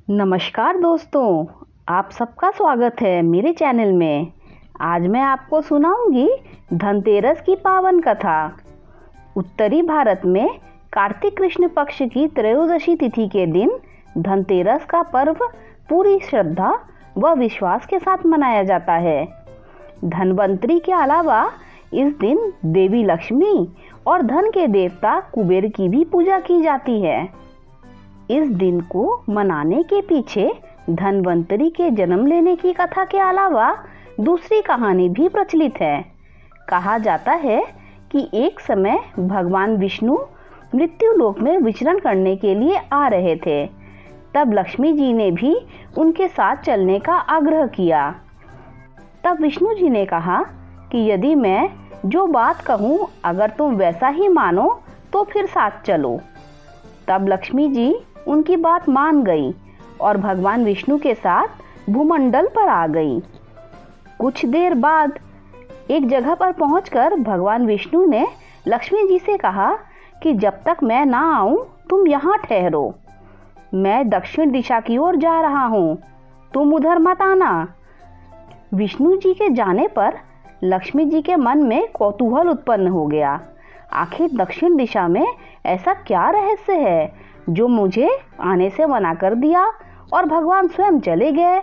नमस्कार दोस्तों, आप सबका स्वागत है मेरे चैनल में। आज मैं आपको सुनाऊंगी धनतेरस की पावन कथा। उत्तरी भारत में कार्तिक कृष्ण पक्ष की त्रयोदशी तिथि के दिन धनतेरस का पर्व पूरी श्रद्धा व विश्वास के साथ मनाया जाता है। धनवंतरी के अलावा इस दिन देवी लक्ष्मी और धन के देवता कुबेर की भी पूजा की जाती है। इस दिन को मनाने के पीछे धनवंतरी के जन्म लेने की कथा के अलावा दूसरी कहानी भी प्रचलित है। कहा जाता है कि एक समय भगवान विष्णु मृत्यु लोक में विचरण करने के लिए आ रहे थे। तब लक्ष्मी जी ने भी उनके साथ चलने का आग्रह किया। तब विष्णु जी ने कहा कि यदि मैं जो बात कहूँ अगर तुम वैसा ही मानो तो फिर साथ चलो। तब लक्ष्मी जी उनकी बात मान गई और भगवान विष्णु के साथ भूमंडल पर आ गई। कुछ देर बाद एक जगह पर पहुंचकर भगवान विष्णु ने लक्ष्मी जी से कहा कि जब तक मैं ना आऊं तुम यहाँ ठहरो। मैं दक्षिण दिशा की ओर जा रहा हूँ, तुम उधर मत आना। विष्णु जी के जाने पर लक्ष्मी जी के मन में कौतूहल उत्पन्न हो गया। आखिर दक्षिण दिशा में ऐसा क्या रहस्य है जो मुझे आने से मना कर दिया और भगवान स्वयं चले गए।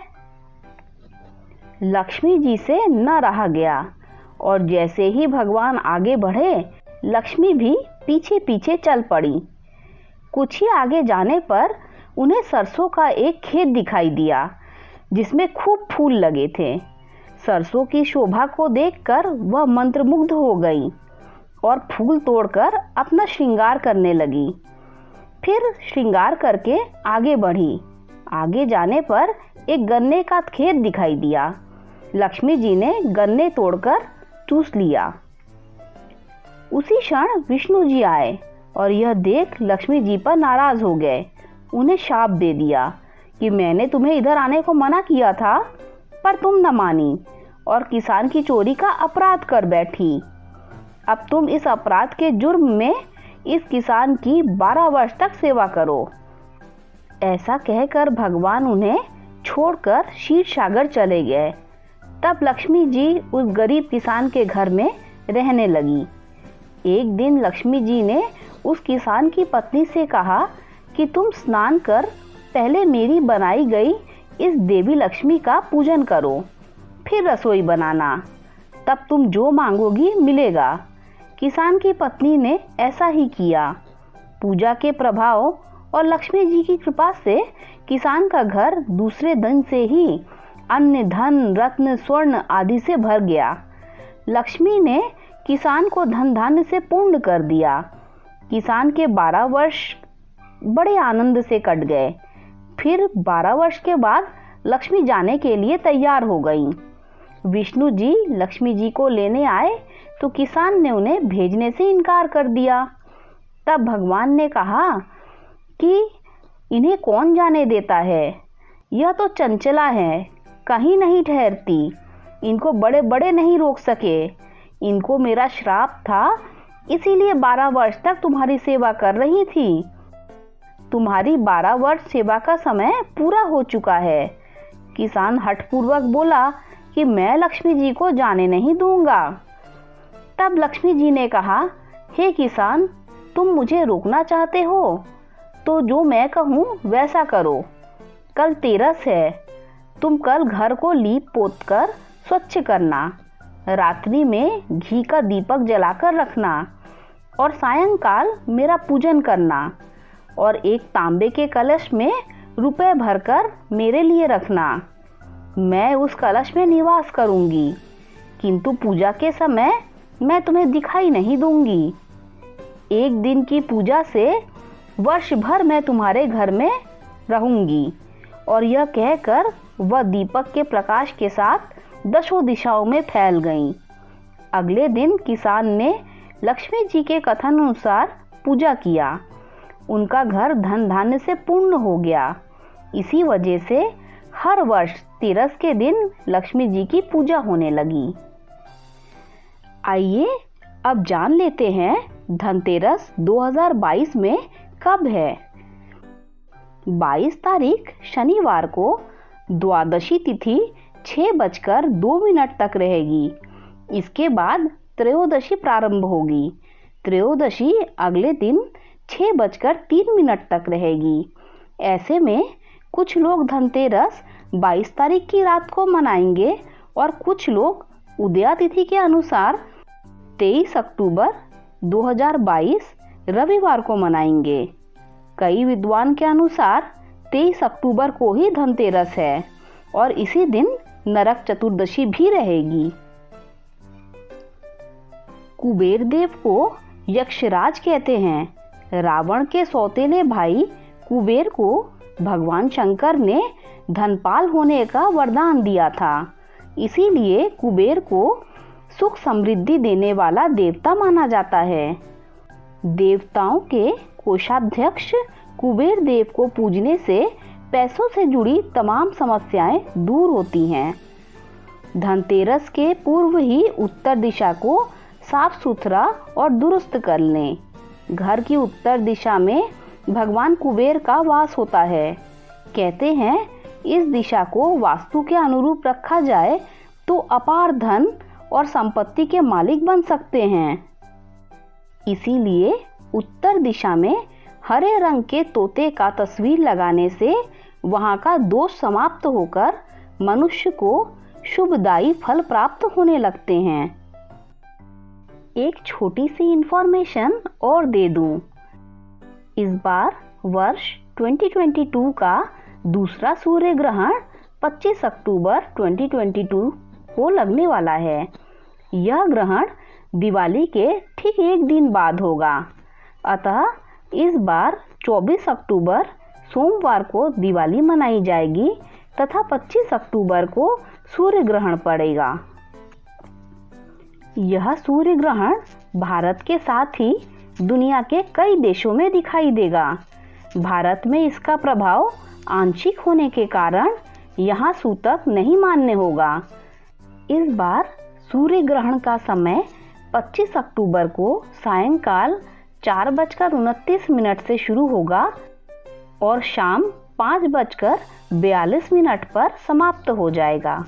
लक्ष्मी जी से न रहा गया और जैसे ही भगवान आगे बढ़े लक्ष्मी भी पीछे पीछे चल पड़ी। कुछ ही आगे जाने पर उन्हें सरसों का एक खेत दिखाई दिया जिसमें खूब फूल लगे थे। सरसों की शोभा को देखकर वह मंत्रमुग्ध हो गई और फूल तोड़कर अपना श्रृंगार करने लगी। फिर श्रृंगार करके आगे बढ़ी। आगे जाने पर एक गन्ने का खेत दिखाई दिया। लक्ष्मी जी ने गन्ने तोड़कर चूस लिया। उसी क्षण विष्णु जी आए और यह देख लक्ष्मी जी पर नाराज हो गए। उन्हें शाप दे दिया कि मैंने तुम्हें इधर आने को मना किया था पर तुम न मानी और किसान की चोरी का अपराध कर बैठी। अब तुम इस अपराध के जुर्म में इस किसान की 12 वर्ष तक सेवा करो। ऐसा कहकर भगवान उन्हें छोड़कर क्षीर सागर चले गए। तब लक्ष्मी जी उस गरीब किसान के घर में रहने लगी। एक दिन लक्ष्मी जी ने उस किसान की पत्नी से कहा कि तुम स्नान कर पहले मेरी बनाई गई इस देवी लक्ष्मी का पूजन करो, फिर रसोई बनाना, तब तुम जो मांगोगी मिलेगा। किसान की पत्नी ने ऐसा ही किया। पूजा के प्रभाव और लक्ष्मी जी की कृपा से किसान का घर दूसरे दिन से ही अन्य धन रत्न स्वर्ण आदि से भर गया। लक्ष्मी ने किसान को धन धान्य से पूर्ण कर दिया। किसान के 12 वर्ष बड़े आनंद से कट गए। फिर 12 वर्ष के बाद लक्ष्मी जाने के लिए तैयार हो गई। विष्णु जी लक्ष्मी जी को लेने आए तो किसान ने उन्हें भेजने से इनकार कर दिया। तब भगवान ने कहा कि इन्हें कौन जाने देता है, यह तो चंचला है, कहीं नहीं ठहरती, इनको बड़े बड़े नहीं रोक सके। इनको मेरा श्राप था, इसीलिए 12 वर्ष तक तुम्हारी सेवा कर रही थी। तुम्हारी 12 वर्ष सेवा का समय पूरा हो चुका है। किसान हठपूर्वक बोला कि मैं लक्ष्मी जी को जाने नहीं दूंगा। तब लक्ष्मी जी ने कहा, हे किसान, तुम मुझे रोकना चाहते हो तो जो मैं कहूँ वैसा करो। कल तेरस है, तुम कल घर को लीप पोत कर स्वच्छ करना, रात्रि में घी का दीपक जलाकर रखना और सायंकाल मेरा पूजन करना और एक तांबे के कलश में रुपए भरकर मेरे लिए रखना। मैं उस कलश में निवास करूंगी, किंतु पूजा के समय मैं तुम्हें दिखाई नहीं दूंगी। एक दिन की पूजा से वर्ष भर मैं तुम्हारे घर में रहूंगी। और यह कहकर वह दीपक के प्रकाश के साथ दशों दिशाओं में फैल गईं। अगले दिन किसान ने लक्ष्मी जी के कथन अनुसार पूजा किया। उनका घर धन धान्य से पूर्ण हो गया। इसी वजह से हर वर्ष तेरस के दिन लक्ष्मी जी की पूजा होने लगी। आइए अब जान लेते हैं धनतेरस 2022 में कब है। 22 तारीख शनिवार को द्वादशी तिथि 6:02 तक रहेगी। इसके बाद त्रयोदशी प्रारंभ होगी। त्रयोदशी अगले दिन 6:03 तक रहेगी। ऐसे में कुछ लोग धनतेरस 22 तारीख की रात को मनाएंगे और कुछ लोग उदया तिथि के अनुसार 23 अक्टूबर 2022 रविवार को मनाएंगे। कई विद्वान के अनुसार 23 अक्टूबर को ही धनतेरस है और इसी दिन नरक चतुर्दशी भी रहेगी। कुबेर देव को यक्षराज कहते हैं। रावण के सौतेले भाई कुबेर को भगवान शंकर ने धनपाल होने का वरदान दिया था। इसीलिए कुबेर को सुख समृद्धि देने वाला देवता माना जाता है। देवताओं के कोषाध्यक्ष कुबेर देव को पूजने से पैसों से जुड़ी तमाम समस्याएं दूर होती हैं। धनतेरस के पूर्व ही उत्तर दिशा को साफ सुथरा और दुरुस्त कर लें। घर की उत्तर दिशा में भगवान कुबेर का वास होता है। कहते हैं इस दिशा को वास्तु के अनुरूप रखा जाए तो अपार धन और संपत्ति के मालिक बन सकते हैं। इसीलिए उत्तर दिशा में हरे रंग के तोते का तस्वीर लगाने से वहां का दोष समाप्त होकर मनुष्य को शुभदायी फल प्राप्त होने लगते हैं। एक छोटी सी इंफॉर्मेशन और दे दूं। इस बार वर्ष 2022 का दूसरा सूर्य ग्रहण 25 अक्टूबर 2022 को लगने वाला है। यह ग्रहण दिवाली के ठीक एक दिन बाद होगा। अतः इस बार 24 अक्टूबर सोमवार को दिवाली मनाई जाएगी तथा 25 अक्टूबर को सूर्य ग्रहण पड़ेगा। यह सूर्य ग्रहण भारत के साथ ही दुनिया के कई देशों में दिखाई देगा। भारत में इसका प्रभाव आंशिक होने के कारण यहाँ सूतक नहीं मान्य होगा। इस बार सूर्य ग्रहण का समय 25 अक्टूबर को सायंकाल 4:29 से शुरू होगा और शाम 5:42 पर समाप्त हो जाएगा।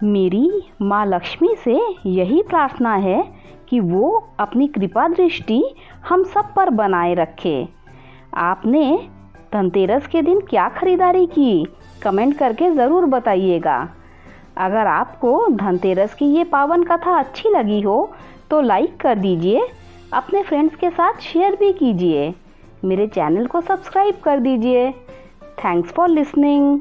मेरी माँ लक्ष्मी से यही प्रार्थना है कि वो अपनी कृपा दृष्टि हम सब पर बनाए रखे। आपने धनतेरस के दिन क्या खरीदारी की, कमेंट करके ज़रूर बताइएगा। अगर आपको धनतेरस की ये पावन कथा अच्छी लगी हो तो लाइक कर दीजिए, अपने फ्रेंड्स के साथ शेयर भी कीजिए। मेरे चैनल को सब्सक्राइब कर दीजिए। Thanks for listening.